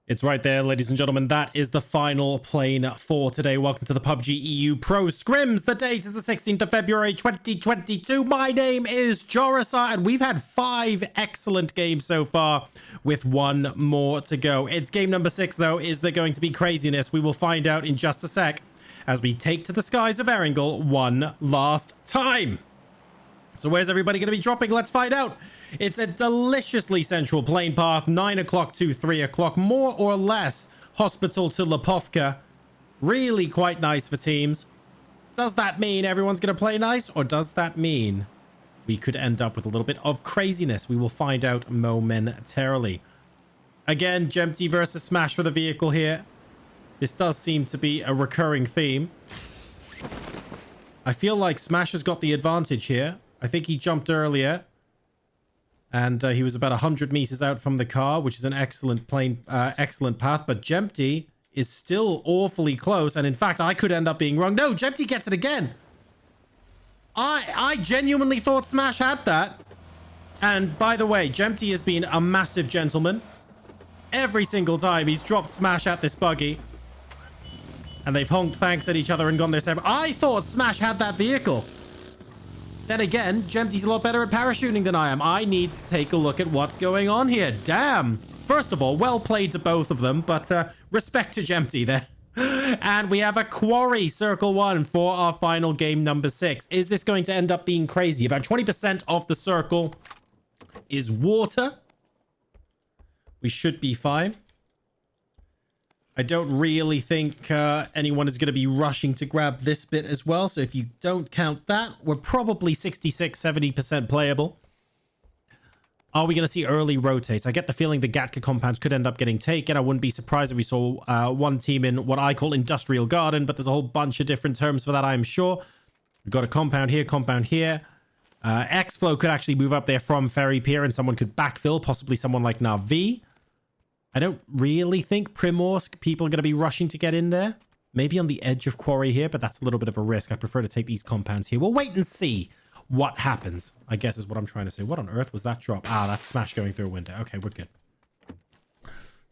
It's right there, ladies and gentlemen. That is the final plane for today. Welcome to the PUBG EU Pro Scrims. The date is the 16th of February, 2022. My name is Jorasa, and we've had 5 excellent games so far, with 1 more to go. It's game number 6, though. Is there going to be craziness? We will find out in just a sec as we take to the skies of Erangel one last time. So where's everybody going to be dropping? Let's find out. It's a deliciously central plane path, 9 o'clock to 3 o'clock, more or less Hospital to Lipovka. Really quite nice for teams. Does that mean everyone's going to play nice, or does that mean we could end up with a little bit of craziness? We will find out momentarily. Again, Jempty versus Smash for the vehicle here. This does seem to be a recurring theme. I feel like Smash has got the advantage here. I think he jumped earlier. And he was about 100 meters out from the car, which is an excellent excellent path. But Jempty is still awfully close. And in fact, I could end up being wrong. No, Jempty gets it again. I genuinely thought Smash had that. And by the way, Jempty has been a massive gentleman. Every single time he's dropped Smash at this buggy. And they've honked thanks at each other and gone their separate. I thought Smash had that vehicle. Then again, Jempty's a lot better at parachuting than I am. I need to take a look at what's going on here. Damn. First of all, well played to both of them, but respect to Jempty there. And we have a quarry, circle 1, for our final game number 6. Is this going to end up being crazy? About 20% of the circle is water. We should be fine. I don't really think anyone is going to be rushing to grab this bit as well. So if you don't count that, we're probably 66-70% playable. Are we going to see early rotates? I get the feeling the Gatka compounds could end up getting taken. I wouldn't be surprised if we saw one team in what I call Industrial Garden, but there's a whole bunch of different terms for that, I'm sure. We've got a compound here, compound here. XFlow could actually move up there from Ferry Pier, and someone could backfill, possibly someone like NaVi. I don't really think Primorsk people are going to be rushing to get in there. Maybe on the edge of Quarry here, but that's a little bit of a risk. I prefer to take these compounds here. We'll wait and see what happens, I guess is what I'm trying to say. What on earth was that drop? Ah, that's Smash going through a window. Okay, we're good.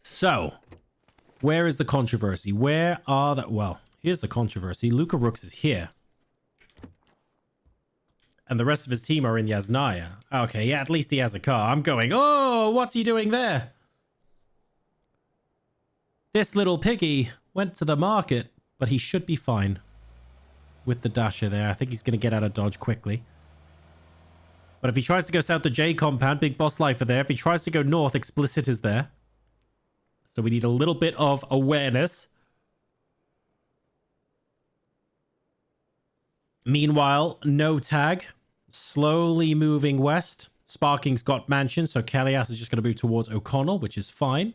So, where is the controversy? Where are the... Well, here's the controversy. Luka Rooks is here. And the rest of his team are in Yasnaya. Okay, yeah, at least he has a car. I'm going, oh, what's he doing there? This little piggy went to the market, but he should be fine with the dasher there. I think he's going to get out of dodge quickly. But if he tries to go south, the J compound, Big Boss Lifer there. If he tries to go north, Explicit is there. So we need a little bit of awareness. Meanwhile, NOTAG slowly moving west. Sparking's got mansion, so Kalias is just going to move towards O'Connell, which is fine.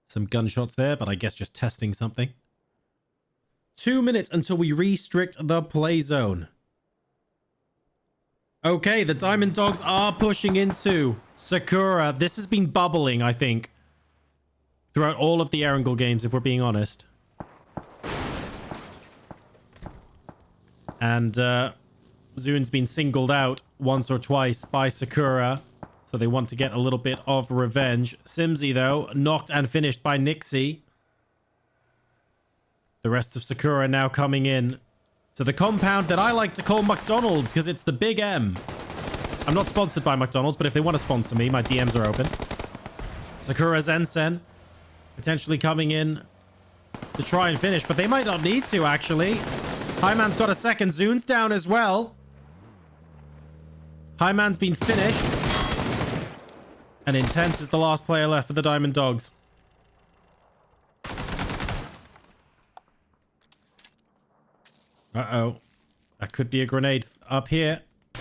Some gunshots there, but I guess just testing something. 2 minutes until we restrict the play zone. Okay, the Diamond Dogs are pushing into Sakura. This has been bubbling, I think, throughout all of the Erangel games, if we're being honest. And Zoon's been singled out once or twice by Sakura. So they want to get a little bit of revenge. Simsy, though, knocked and finished by Nixie. The rest of Sakura now coming in to the compound that I like to call McDonald's because it's the Big M. I'm not sponsored by McDonald's, but if they want to sponsor me, my DMs are open. Sakura Zensen potentially coming in to try and finish, but they might not need to, actually. Highman's got a second. Zoon's down as well. Highman's been finished. And Intense is the last player left for the Diamond Dogs. Uh-oh. That could be a grenade up here. No,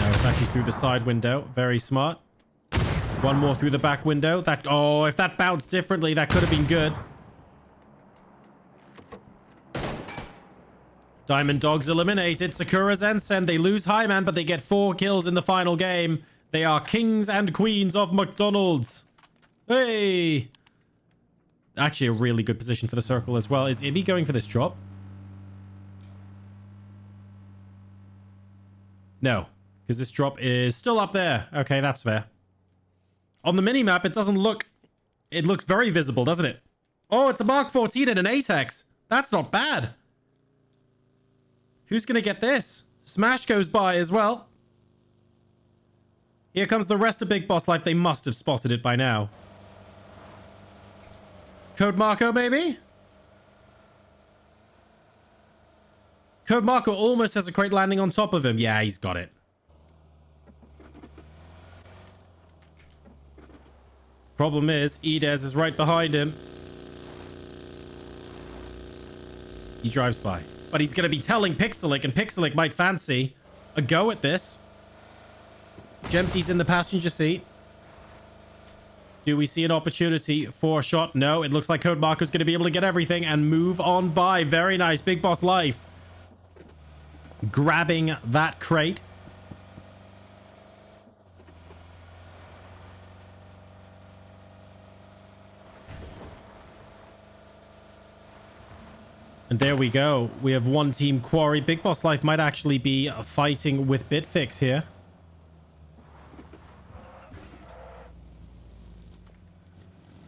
it's actually through the side window. Very smart. One more through the back window. That, oh, if that bounced differently, that could have been good. Diamond Dogs eliminated. Sakura Zensen. They lose Highman, but they get 4 kills in the final game. They are kings and queens of McDonald's. Hey! Actually, a really good position for the circle as well. Is Ibby going for this drop? No, because this drop is still up there. Okay, that's fair. On the mini-map, it doesn't look... It looks very visible, doesn't it? Oh, it's a Mark 14 and an 8X. That's not bad. Who's going to get this? Smash goes by as well. Here comes the rest of Big Boss Life. They must have spotted it by now. Code Marco, maybe? Code Marco almost has a crate landing on top of him. Yeah, he's got it. Problem is, Edez is right behind him. He drives by. But he's going to be telling Pixelic, and Pixelic might fancy a go at this. Jempty's in the passenger seat. Do we see an opportunity for a shot? No, it looks like Code Marco's going to be able to get everything and move on by. Very nice. Big Boss Life. Grabbing that crate. And there we go. We have one team Quarry. Big Boss Life might actually be fighting with Bitfix here.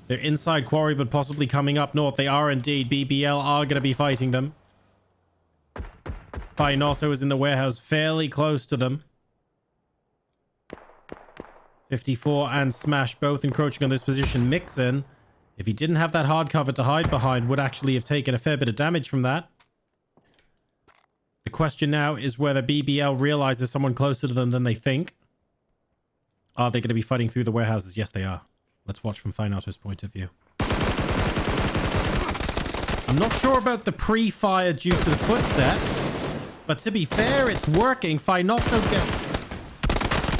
They're inside Quarry, but possibly coming up north. They are indeed. BBL are going to be fighting them. Finotto is in the warehouse, fairly close to them. 54 and Smash both encroaching on this position. Mixin, if he didn't have that hard cover to hide behind, would actually have taken a fair bit of damage from that. The question now is whether BBL realizes someone closer to them than they think. Are they going to be fighting through the warehouses? Yes, they are. Let's watch from Finotto's point of view. I'm not sure about the pre-fire due to the footsteps, but to be fair, it's working. Finotto gets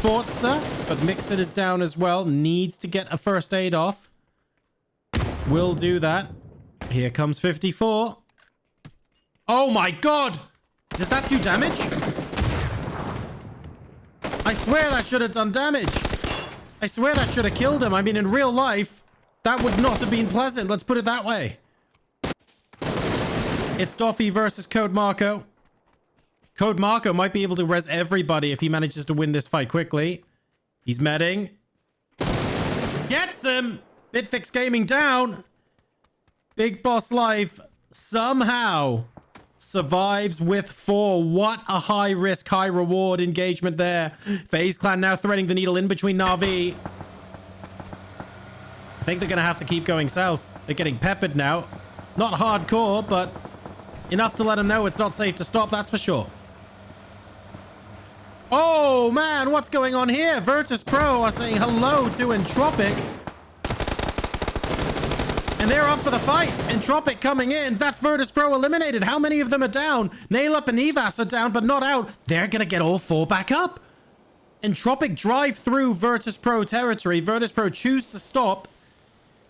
Forza, but Mixit is down as well. Needs to get a first aid off. Will do that. Here comes 54. Oh my god! Does that do damage? I swear that should have done damage. I swear that should have killed him. I mean, in real life, that would not have been pleasant. Let's put it that way. It's Doffy versus Code Marco. Code Marco might be able to res everybody if he manages to win this fight quickly. He's medding. Gets him! Bitfix Gaming down. Big Boss Life somehow survives with 4. What a high risk, high reward engagement there. FaZe Clan now threading the needle in between NaVi. I think they're going to have to keep going south. They're getting peppered now. Not hardcore, but enough to let them know it's not safe to stop, that's for sure. Oh man, what's going on here? Virtus.pro are saying hello to Entropiq. And they're up for the fight. Entropiq coming in. That's Virtus.pro eliminated. How many of them are down? Nailup and Evas are down, but not out. They're going to get all 4 back up. Entropiq drive through Virtus.pro territory. Virtus.pro choose to stop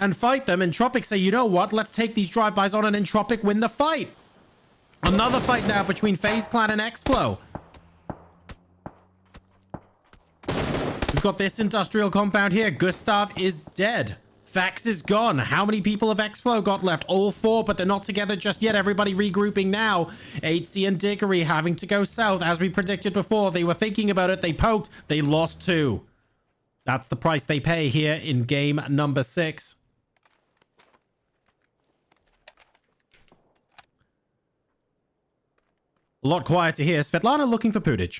and fight them. Entropiq say, you know what? Let's take these drive-bys on, and Entropiq win the fight. Another fight now between FaZe Clan and XFlow. We've got this industrial compound here. Gustav is dead. Fax is gone. How many people have XFlow got left? All 4, but they're not together just yet. Everybody regrouping now. 8C and Diggory having to go south. As we predicted before, they were thinking about it. They poked. They lost 2. That's the price they pay here in game number 6. A lot quieter here. Svetlana looking for Pudich.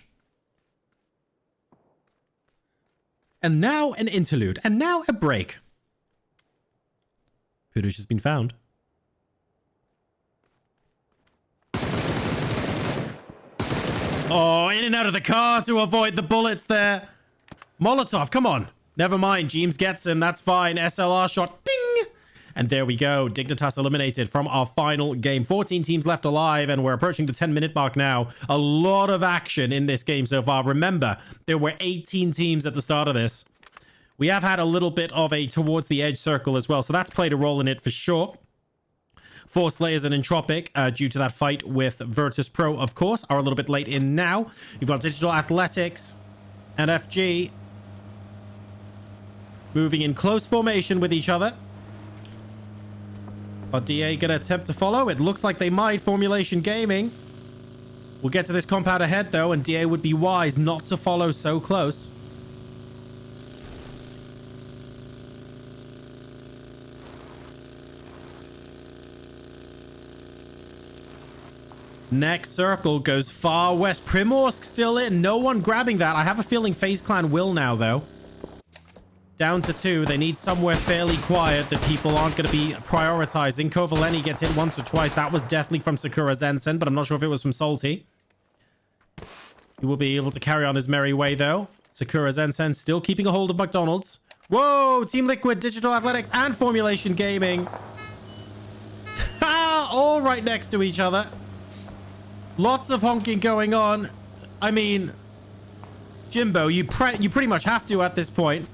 And now an interlude. And now a break. Pudich has been found. Oh, in and out of the car to avoid the bullets there. Molotov, come on. Never mind. James gets him. That's fine. SLR shot. Ding! And there we go. Dignitas eliminated from our final game. 14 teams left alive, and we're approaching the 10-minute mark now. A lot of action in this game so far. Remember, there were 18 teams at the start of this. We have had a little bit of a towards the edge circle as well, so that's played a role in it for sure. 4 Slayers and Entropiq, due to that fight with Virtus.pro, of course, are a little bit late in now. You've got Digital Athletics and FG moving in close formation with each other. Are DA going to attempt to follow? It looks like they might. Formulation Gaming We'll get to this compound ahead, though, and DA would be wise not to follow so close. Next circle goes far west. Primorsk still in. No one grabbing that. I have a feeling FaZe Clan will now, though. Down to 2. They need somewhere fairly quiet that people aren't going to be prioritizing. Kovaleni gets hit once or twice. That was definitely from Sakura Zensen, but I'm not sure if it was from Salty. He will be able to carry on his merry way, though. Sakura Zensen still keeping a hold of McDonald's. Whoa! Team Liquid, Digital Athletics, and Formulation Gaming. All right next to each other. Lots of honking going on. I mean, Jimbo, you pretty much have to at this point.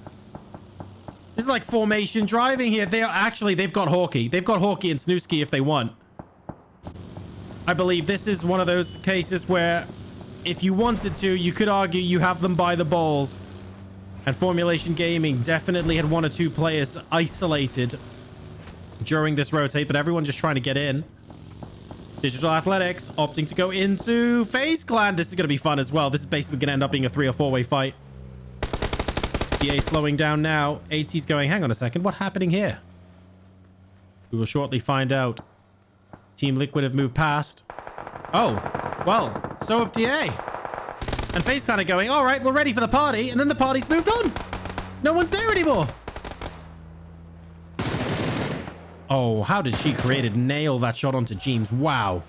This is like formation driving here. They've got Hawkeye. They've got Hawkeye and Snooski if they want. I believe this is one of those cases where if you wanted to, you could argue you have them by the balls. And Formulation Gaming definitely had 1 or 2 players isolated during this rotate, but everyone just trying to get in. Digital Athletics opting to go into FaZe Clan. This is going to be fun as well. This is basically going to end up being a 3 or 4-way fight. DA slowing down now. AT's going, hang on a second. What's happening here? We will shortly find out. Team Liquid have moved past. Oh, well, so have DA. And FaZe Clan are going, all right, we're ready for the party. And then the party's moved on. No one's there anymore. Oh, how did she create nail that shot onto James? Wow.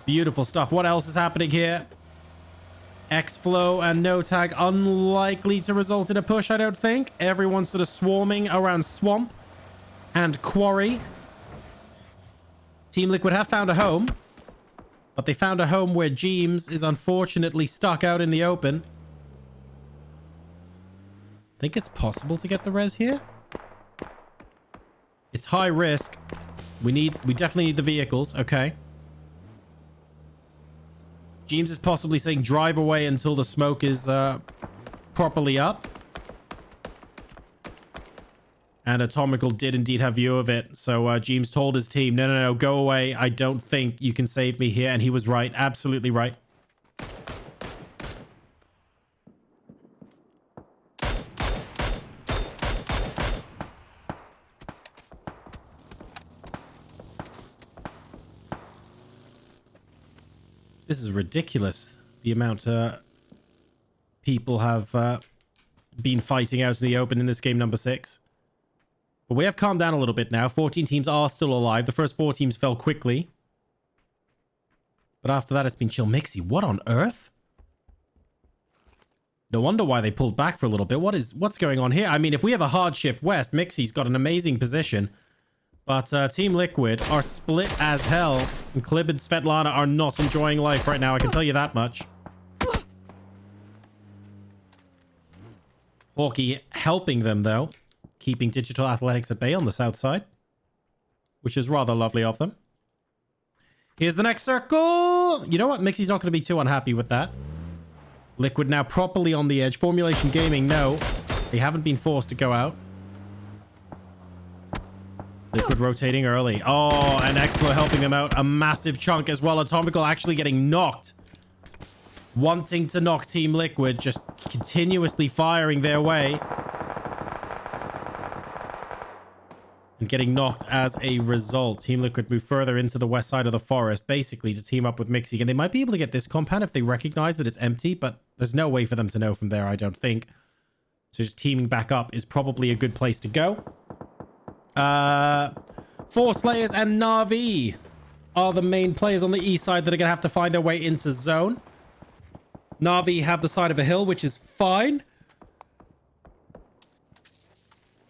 Beautiful stuff. What else is happening here? XFlow and NOTAG unlikely to result in a push, I don't think. Everyone's sort of swarming around Swamp and Quarry. Team Liquid have found a home. But they found a home where James is unfortunately stuck out in the open. Think it's possible to get the res here? It's high risk. We definitely need the vehicles. Okay. James is possibly saying drive away until the smoke is properly up. And Atomical did indeed have view of it. So James told his team, no, go away. I don't think you can save me here. And he was right. Absolutely right. This is ridiculous. The amount people have been fighting out in the open in this game number 6. But we have calmed down a little bit now. 14 teams are still alive. The first 4 teams fell quickly. But after that, it's been chill. Mixie, what on earth? No wonder why they pulled back for a little bit. What's going on here? I mean, if we have a hard shift west, Mixie's got an amazing position. But Team Liquid are split as hell. And Klib and Svetlana are not enjoying life right now. I can tell you that much. Hawkeye helping them, though. Keeping Digital Athletics at bay on the south side. Which is rather lovely of them. Here's the next circle. You know what? Mixie's not going to be too unhappy with that. Liquid now properly on the edge. Formulation Gaming, no. They haven't been forced to go out. Liquid rotating early. Oh, and XFlow helping them out. A massive chunk as well. Atomical actually getting knocked. Wanting to knock Team Liquid. Just continuously firing their way. And getting knocked as a result. Team Liquid move further into the west side of the forest. Basically to team up with Mixie. And they might be able to get this compound if they recognize that it's empty. But there's no way for them to know from there, I don't think. So just teaming back up is probably a good place to go. Force Slayers and NaVi are the main players on the east side that are going to have to find their way into zone. NaVi have the side of a hill, which is fine.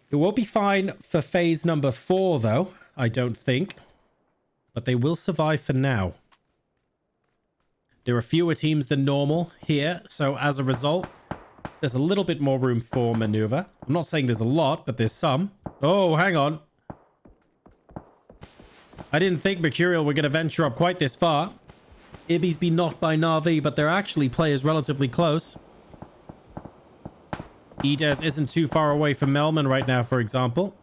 It won't be fine for phase number 4, though, I don't think. But they will survive for now. There are fewer teams than normal here, so as a result, there's a little bit more room for maneuver. I'm not saying there's a lot, but there's some. Oh, hang on. I didn't think Mercurial were going to venture up quite this far. Ibby's been knocked by NaVi, but they're actually players relatively close. Edez isn't too far away from Melman right now, for example.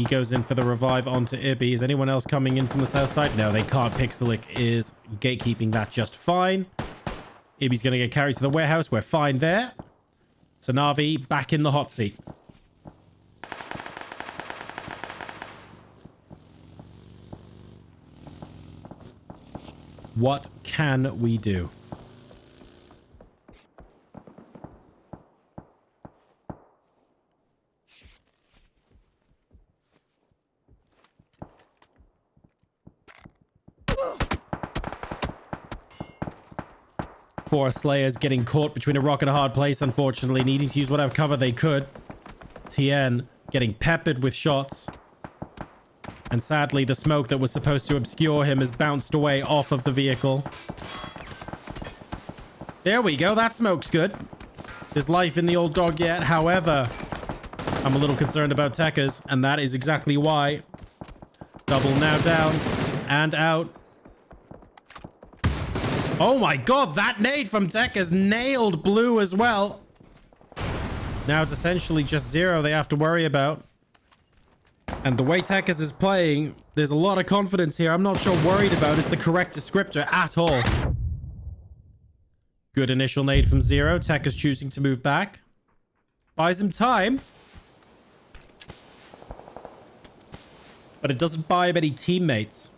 He goes in for the revive onto Ibby. Is anyone else coming in from the south side? No, they can't. Pixelic is gatekeeping that just fine. Ibby's going to get carried to the warehouse. We're fine there. So NaVi back in the hot seat. What can we do? Four Slayers getting caught between a rock and a hard place, unfortunately, needing to use whatever cover they could. TN getting peppered with shots. And sadly, the smoke that was supposed to obscure him has bounced away off of the vehicle. There we go. That smoke's good. There's life in the old dog yet. However, I'm a little concerned about Tekkas, and that is exactly why. Double now down and out. Oh my god, that nade from Tekkas nailed blue as well. Now it's essentially just zero they have to worry about. And the way Tekkas is playing, there's a lot of confidence here. I'm not sure worried about is the correct descriptor at all. Good initial nade from zero. Tekkas choosing to move back. Buys him time. But it doesn't buy him any teammates.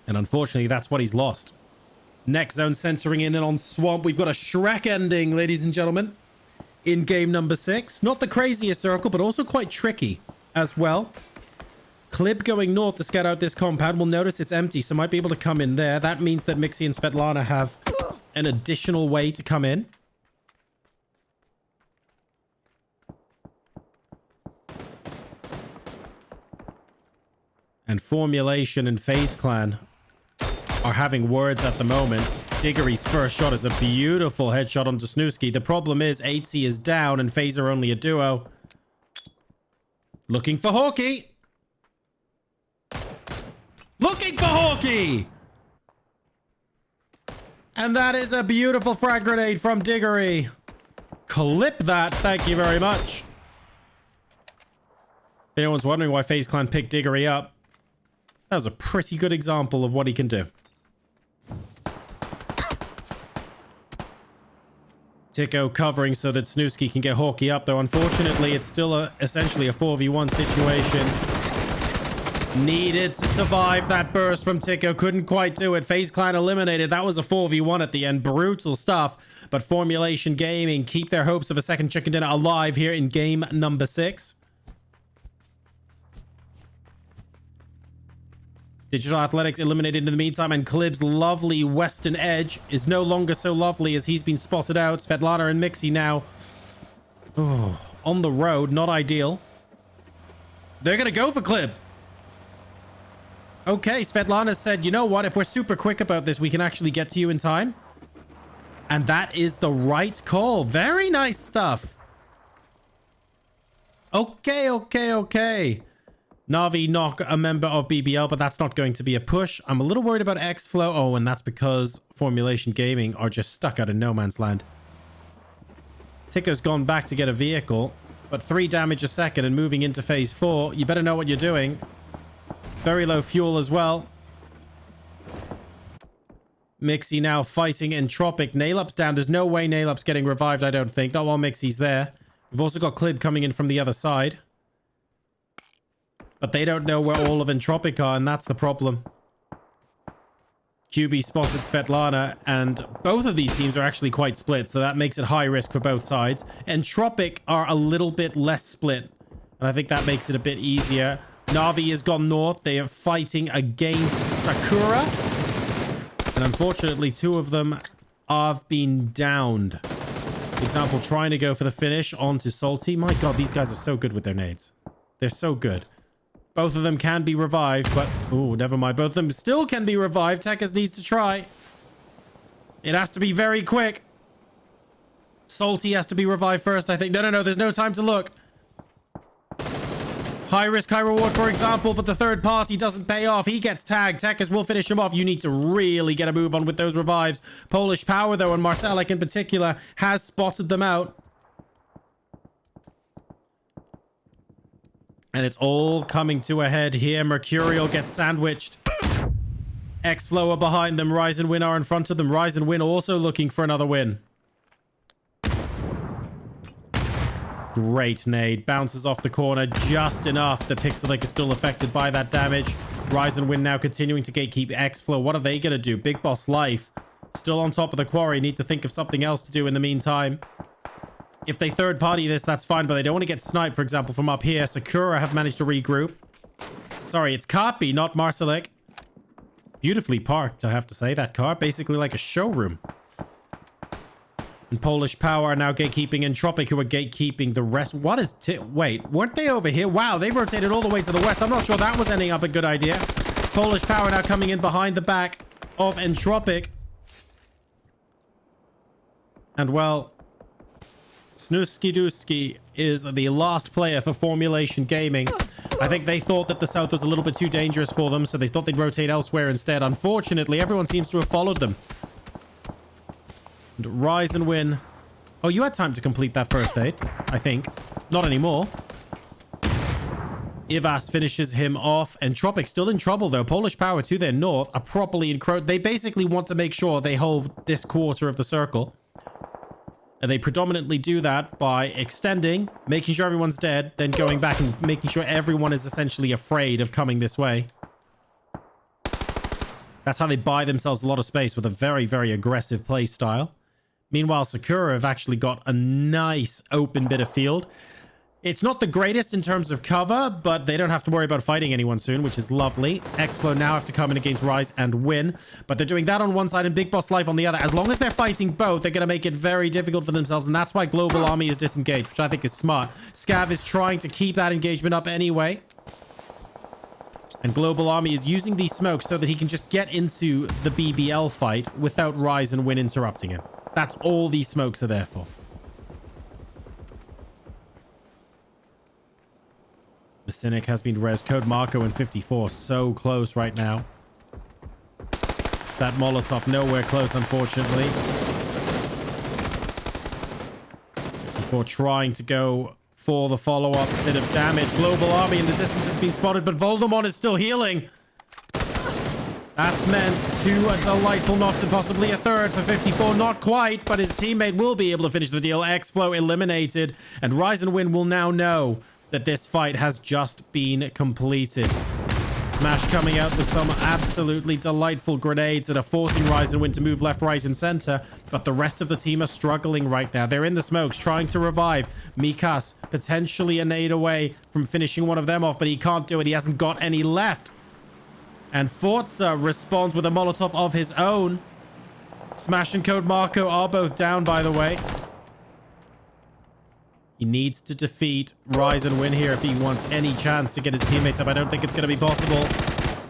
And unfortunately, that's what he's lost. Next zone centering in and on Swamp. We've got a Shrek ending, ladies and gentlemen, in game number 6. Not the craziest circle, but also quite tricky as well. Clib going north to scout out this compound. We'll notice it's empty, so might be able to come in there. That means that Mixi and Svetlana have an additional way to come in. And Formulation and FaZe Clan are having words at the moment. Diggory's first shot is a beautiful headshot onto Snooski. The problem is 8C is down and FaZe are only a duo. Looking for Hawkey. Looking for Hawkey! And that is a beautiful frag grenade from Diggory. Clip that. Thank you very much. If anyone's wondering why FaZe Clan picked Diggory up, that was a pretty good example of what he can do. Tico covering so that Snooski can get Hawkey up, though unfortunately it's still essentially a 4v1 situation. Needed to survive that burst from Tico. Couldn't quite do it. FaZe Clan eliminated. That was a 4v1 at the end. Brutal stuff. But Formulation Gaming keep their hopes of a second chicken dinner alive here in game number 6. Digital Athletics eliminated in the meantime, and Clib's lovely western edge is no longer so lovely as he's been spotted out. Svetlana and Mixi now on the road. Not ideal. They're going to go for Clib. Okay, Svetlana said, you know what? If we're super quick about this, we can actually get to you in time. And that is the right call. Very nice stuff. Okay. NaVi knock a member of BBL, but that's not going to be a push. I'm a little worried about XFlow. Oh, and that's because Formulation Gaming are just stuck out in no man's land. Tico's gone back to get a vehicle, but 3 damage a second and moving into phase 4. You better know what you're doing. Very low fuel as well. Mixi now fighting Entropiq. Nailup's down. There's no way Nailup's getting revived, I don't think. Not while Mixi's there. We've also got Clib coming in from the other side. But they don't know where all of Entropiq are, and that's the problem. QB spotted Svetlana, and both of these teams are actually quite split, so that makes it high risk for both sides. Entropiq are a little bit less split, and I think that makes it a bit easier. NaVi has gone north. They are fighting against Sakura. And unfortunately, 2 of them have been downed. For example, trying to go for the finish onto Salty. My god, these guys are so good with their nades. They're so good. Both of them can be revived, but... oh, never mind. Both of them still can be revived. Tekkas needs to try. It has to be very quick. Salty has to be revived first, I think. No. There's no time to look. High risk, high reward, for example, but the third party doesn't pay off. He gets tagged. Tekkas will finish him off. You need to really get a move on with those revives. Polish Power, though, and Marcelic in particular, has spotted them out. And it's all coming to a head here. Mercurial gets sandwiched. XFlow are behind them. Rise and Win are in front of them. Rise and Win also looking for another win. Great nade. Bounces off the corner just enough. The Pixelic is still affected by that damage. Rise and Win now continuing to gatekeep XFlow. What are they going to do? Big Boss Life still on top of the quarry. Need to think of something else to do in the meantime. If they third party this, that's fine, but they don't want to get sniped, for example, from up here. Sakura have managed to regroup. Sorry, it's Kapi, not Marcelik. Beautifully parked, I have to say. That car, basically like a showroom. And Polish Power are now gatekeeping Entropiq, who are gatekeeping the rest. What is... Wait, weren't they over here? Wow, they rotated all the way to the west. I'm not sure that was ending up a good idea. Polish Power now coming in behind the back of Entropiq. And, well... Snooski Dooski is the last player for Formulation Gaming. I think they thought that the south was a little bit too dangerous for them, so they thought they'd rotate elsewhere instead. Unfortunately, everyone seems to have followed them. And Rise and Win. Oh, you had time to complete that first aid, I think. Not anymore. Ivas finishes him off. Entropiq still in trouble, though. Polish Power to their north are properly encroached. They basically want to make sure they hold this quarter of the circle. And they predominantly do that by extending, making sure everyone's dead, then going back and making sure everyone is essentially afraid of coming this way. That's how they buy themselves a lot of space with a very, very aggressive play style. Meanwhile, Sakura have actually got a nice open bit of field. It's not the greatest in terms of cover, but they don't have to worry about fighting anyone soon, which is lovely. XFlow now have to come in against Rise and Win, but they're doing that on one side and Big Boss Life on the other. As long as they're fighting both, they're going to make it very difficult for themselves, and that's why Global Army is disengaged, which I think is smart. Scav is trying to keep that engagement up anyway. And Global Army is using these smokes so that he can just get into the BBL fight without Rise and Win interrupting him. That's all these smokes are there for. The Cynic has been res. Code Marco in 54. So close right now. That Molotov nowhere close, unfortunately. 54 trying to go for the follow-up. Bit of damage. Global Army in the distance has been spotted, but Voldemort is still healing. That's meant to a delightful knocks and possibly a third for 54. Not quite, but his teammate will be able to finish the deal. XFlow eliminated, and Rise and Win will now know that this fight has just been completed. Smash coming out with some absolutely delightful grenades that are forcing Rise and Win to move left, right, and center. But the rest of the team are struggling right now. They're in the smokes, trying to revive. Mikas potentially a nade away from finishing one of them off, but he can't do it. He hasn't got any left. And Forza responds with a Molotov of his own. Smash and Code Marco are both down, by the way. He needs to defeat Rise and Win here if he wants any chance to get his teammates up. I don't think it's going to be possible.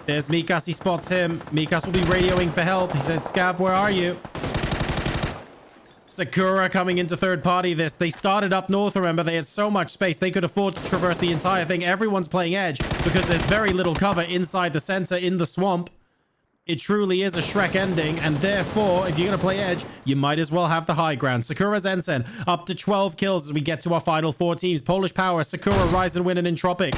There's Mikas. He spots him. Mikas will be radioing for help. He says, Scav, where are you? Sakura coming into third party this. They started up north, remember. They had so much space. They could afford to traverse the entire thing. Everyone's playing edge because there's very little cover inside the center in the swamp. It truly is a Shrek ending, and therefore, if you're going to play edge, you might as well have the high ground. Sakura Zensen up to 12 kills as we get to our final 4 teams. Polish Power, Sakura, Rise and Win, and Entropiq.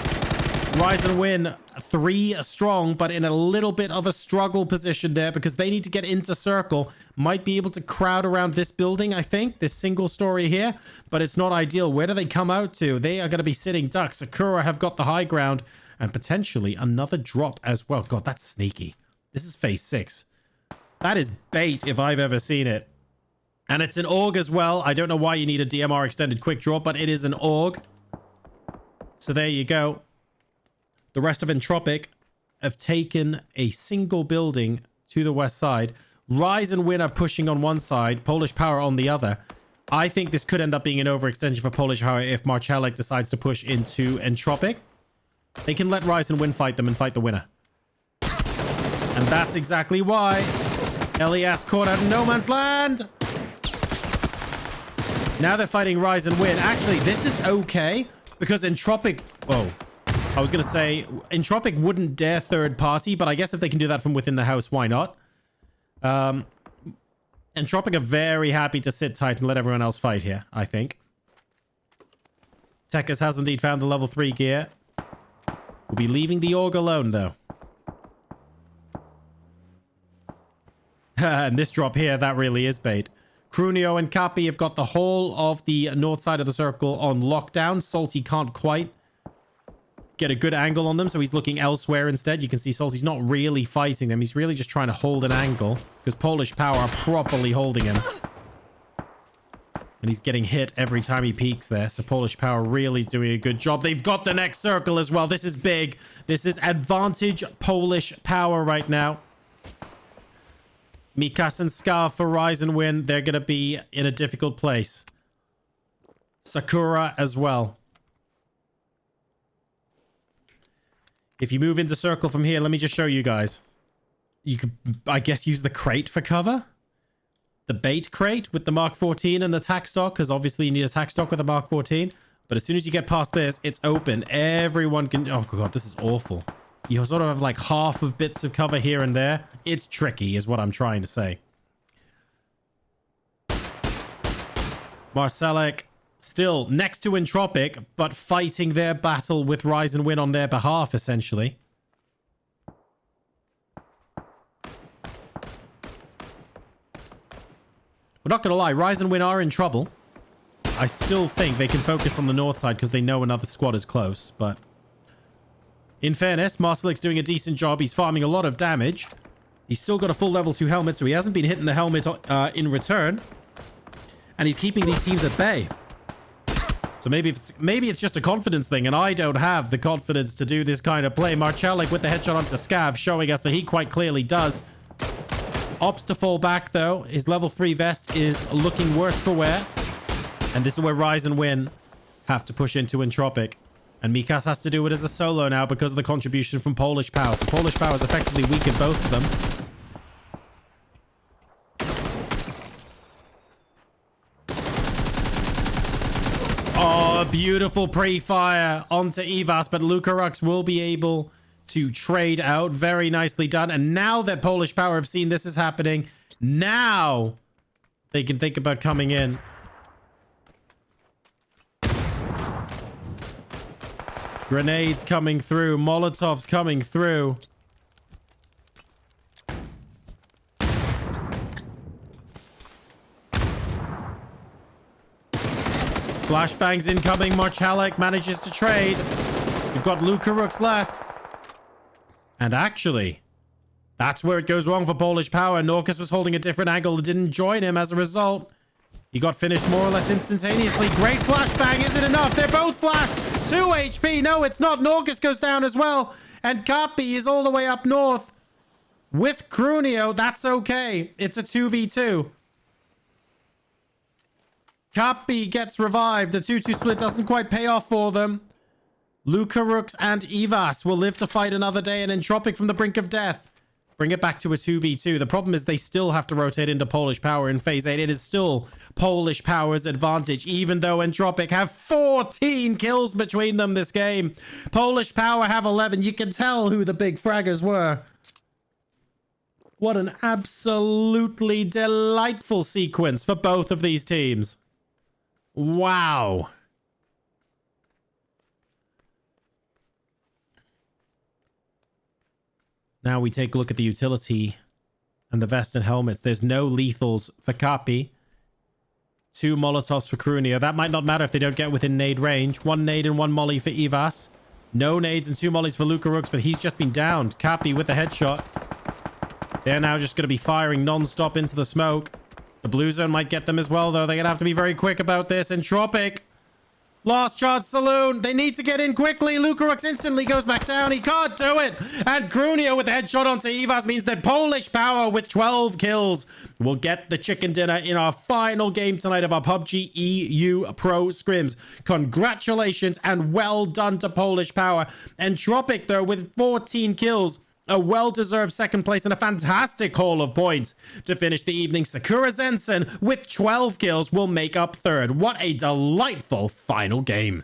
Rise and Win 3 strong, but in a little bit of a struggle position there because they need to get into circle. Might be able to crowd around this building, I think, this single story here, but it's not ideal. Where do they come out to? They are going to be sitting ducks. Sakura have got the high ground and potentially another drop as well. God, that's sneaky. This is phase 6. That is bait if I've ever seen it. And it's an AUG as well. I don't know why you need a DMR extended quick draw, but it is an AUG. So there you go. The rest of Entropiq have taken a single building to the west side. Rise and Win are pushing on one side, Polish Power on the other. I think this could end up being an overextension for Polish Power if Marcelik decides to push into Entropiq. They can let Rise and Win fight them and fight the winner. And that's exactly why LES caught out in no man's land. Now they're fighting Rise and Win. Actually, this is okay because Entropiq... Whoa. I was going to say Entropiq wouldn't dare third party, but I guess if they can do that from within the house, why not? Entropiq are very happy to sit tight and let everyone else fight here, I think. Tekkas has indeed found the level 3 gear. We'll be leaving the org alone, though. And this drop here, that really is bait. Crunio and Cappy have got the whole of the north side of the circle on lockdown. Salty can't quite get a good angle on them, so he's looking elsewhere instead. You can see Salty's not really fighting them. He's really just trying to hold an angle because Polish Power are properly holding him. And he's getting hit every time he peeks there. So Polish Power really doing a good job. They've got the next circle as well. This is big. This is advantage Polish Power right now. Mikas and Scar for Rise and Win. They're going to be in a difficult place. Sakura as well. If you move into circle from here, let me just show you guys. You could, I guess, use the crate for cover. The bait crate with the Mark 14 and the tack stock, because obviously you need a tack stock with a Mark 14. But as soon as you get past this, it's open. Everyone can... Oh, God, this is awful. You sort of have like half of bits of cover here and there. It's tricky, is what I'm trying to say. Marcelic still next to Entropiq, but fighting their battle with Rise and Win on their behalf, essentially. We're not going to lie, Rise and Win are in trouble. I still think they can focus on the north side because they know another squad is close, but... In fairness, Marcelic's doing a decent job. He's farming a lot of damage. He's still got a full level 2 helmet, so he hasn't been hitting the helmet in return. And he's keeping these teams at bay. So maybe it's just a confidence thing, and I don't have the confidence to do this kind of play. Marcelic with the headshot onto Scav, showing us that he quite clearly does. Opts to fall back, though. His level 3 vest is looking worse for wear. And this is where Rise and Win have to push into Entropiq. And Mikas has to do it as a solo now because of the contribution from Polish Power. So Polish Power is effectively weakened both of them. Oh, beautiful pre-fire onto Evas, but Lukarux will be able to trade out. Very nicely done. And now that Polish Power have seen this is happening, now they can think about coming in. Grenades coming through. Molotovs coming through. Flashbangs incoming. Marcelic manages to trade. We've got Lukarux left. And actually, that's where it goes wrong for Polish Power. Norcus was holding a different angle and didn't join him as a result. He got finished more or less instantaneously. Great flashbang. Is it enough? They're both flashed. 2 HP. No, it's not. Norcus goes down as well. And Cappy is all the way up north. With Crunio, that's okay. It's a 2v2. Cappy gets revived. The 2-2 split doesn't quite pay off for them. Lukarux and Evas will live to fight another day. And Entropiq from the brink of death. Bring it back to a 2v2. The problem is they still have to rotate into Polish Power in Phase 8. It is still Polish Power's advantage, even though Entropiq have 14 kills between them this game. Polish Power have 11. You can tell who the big fraggers were. What an absolutely delightful sequence for both of these teams. Wow. Now we take a look at the utility and the vest and helmets. There's no lethals for Cappy. 2 Molotovs for Crunio. That might not matter if they don't get within nade range. 1 nade and 1 molly for Evas. No nades and 2 mollies for Lukarux, but he's just been downed. Cappy with a headshot. They're now just going to be firing non-stop into the smoke. The blue zone might get them as well, though. They're going to have to be very quick about this. Entropiq. Last chance saloon. They need to get in quickly. Lukarux instantly goes back down. He can't do it. And Crunio with the headshot onto Evas means that Polish Power with 12 kills will get the chicken dinner in our final game tonight of our PUBG EU Pro Scrims. Congratulations and well done to Polish Power. Entropiq, though, with 14 kills. A well-deserved second place and a fantastic haul of points to finish the evening. Sakura Zensen with 12 kills will make up third. What a delightful final game.